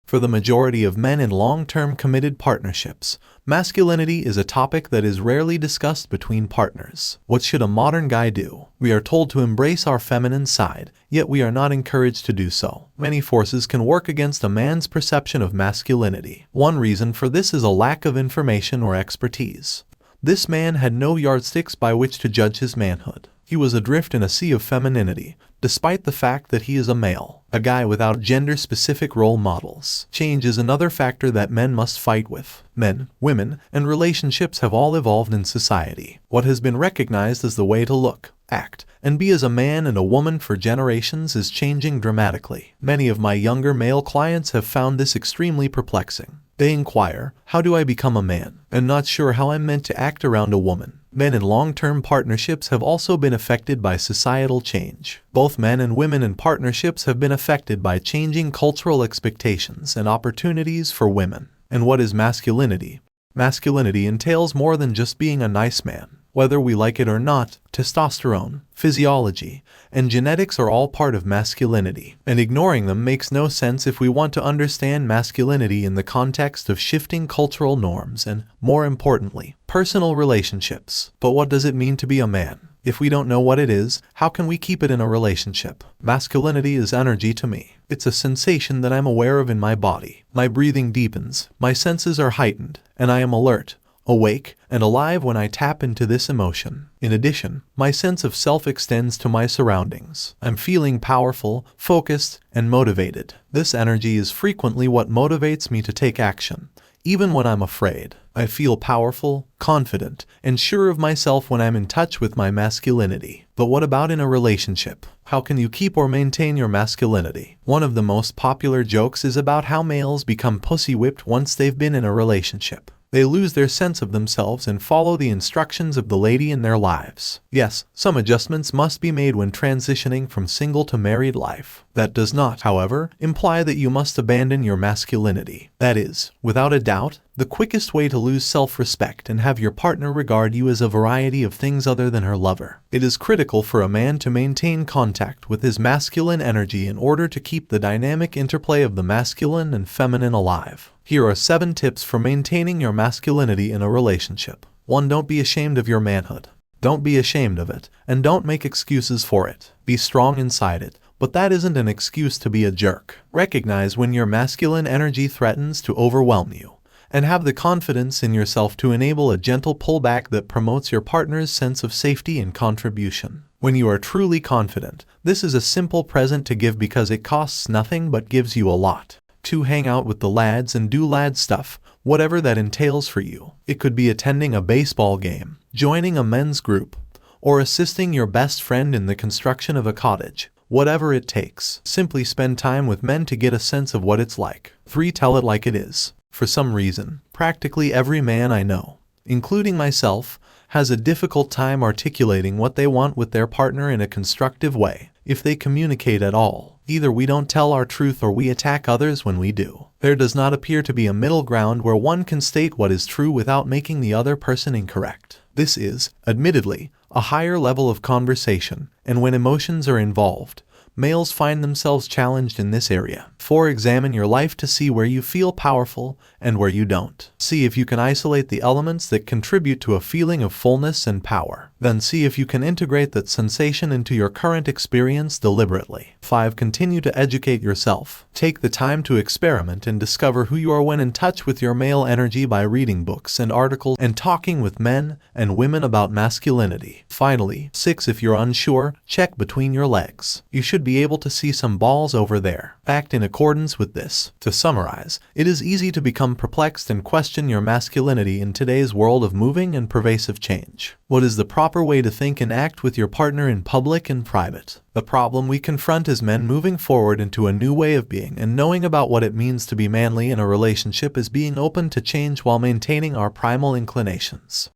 For the majority of men in long-term committed partnerships, masculinity is a topic that is rarely discussed between partners. What should a modern guy do? We are told to embrace our feminine side, yet we are not encouraged to do so. Many forces can work against a man's perception of masculinity. One reason for this is a lack of information or expertise. This man had no yardsticks by which to judge his manhood. He was adrift in a sea of femininity, despite the fact that he is a male, a guy without gender-specific role models. Change is another factor that men must fight with. Men, women, and relationships have all evolved in society. What has been recognized as the way to look, act, and be as a man and a woman for generations is changing dramatically. Many of my younger male clients have found this extremely perplexing. They inquire, how do I become a man? I'm not sure how I'm meant to act around a woman. Men in long-term partnerships have also been affected by societal change. Both men and women in partnerships have been affected by changing cultural expectations and opportunities for women. And what is masculinity? Masculinity entails more than just being a nice man. Whether we like it or not, testosterone, physiology, and genetics are all part of masculinity, and ignoring them makes no sense if we want to understand masculinity in the context of shifting cultural norms and, more importantly, personal relationships. But what does it mean to be a man? If we don't know what it is, how can we keep it in a relationship? Masculinity is energy to me. It's a sensation that I'm aware of in my body. My breathing deepens, my senses are heightened, and I am alert, awake, and alive when I tap into this emotion. In addition, my sense of self extends to my surroundings. I'm feeling powerful, focused, and motivated. This energy is frequently what motivates me to take action, even when I'm afraid. I feel powerful, confident, and sure of myself when I'm in touch with my masculinity. But what about in a relationship? How can you keep or maintain your masculinity? One of the most popular jokes is about how males become pussy-whipped once they've been in a relationship. They lose their sense of themselves and follow the instructions of the lady in their lives. Yes, some adjustments must be made when transitioning from single to married life. That does not, however, imply that you must abandon your masculinity. That is, without a doubt, the quickest way to lose self-respect and have your partner regard you as a variety of things other than her lover. It is critical for a man to maintain contact with his masculine energy in order to keep the dynamic interplay of the masculine and feminine alive. Here are 7 tips for maintaining your masculinity in a relationship. 1. Don't be ashamed of your manhood. Don't be ashamed of it, and don't make excuses for it. Be strong inside it, but that isn't an excuse to be a jerk. Recognize when your masculine energy threatens to overwhelm you, and have the confidence in yourself to enable a gentle pullback that promotes your partner's sense of safety and contribution. When you are truly confident, this is a simple present to give because it costs nothing but gives you a lot. 2. Hang out with the lads and do lad stuff, whatever that entails for you. It could be attending a baseball game, joining a men's group, or assisting your best friend in the construction of a cottage. Whatever it takes, simply spend time with men to get a sense of what it's like. 3. Tell it like it is. For some reason, practically every man I know, including myself, has a difficult time articulating what they want with their partner in a constructive way. If they communicate at all, either we don't tell our truth or we attack others when we do. There does not appear to be a middle ground where one can state what is true without making the other person incorrect. This is, admittedly, a higher level of conversation, and when emotions are involved, males find themselves challenged in this area. 4. Examine your life to see where you feel powerful and where you don't. See if you can isolate the elements that contribute to a feeling of fullness and power. Then see if you can integrate that sensation into your current experience deliberately. 5. Continue to educate yourself. Take the time to experiment and discover who you are when in touch with your male energy by reading books and articles and talking with men and women about masculinity. Finally, 6. If you're unsure, check between your legs. You should be able to see some balls over there. Act in accordance with this. To summarize, it is easy to become perplexed and question your masculinity in today's world of moving and pervasive change. What is the proper way to think and act with your partner in public and private? The problem we confront as men moving forward into a new way of being and knowing about what it means to be manly in a relationship is being open to change while maintaining our primal inclinations.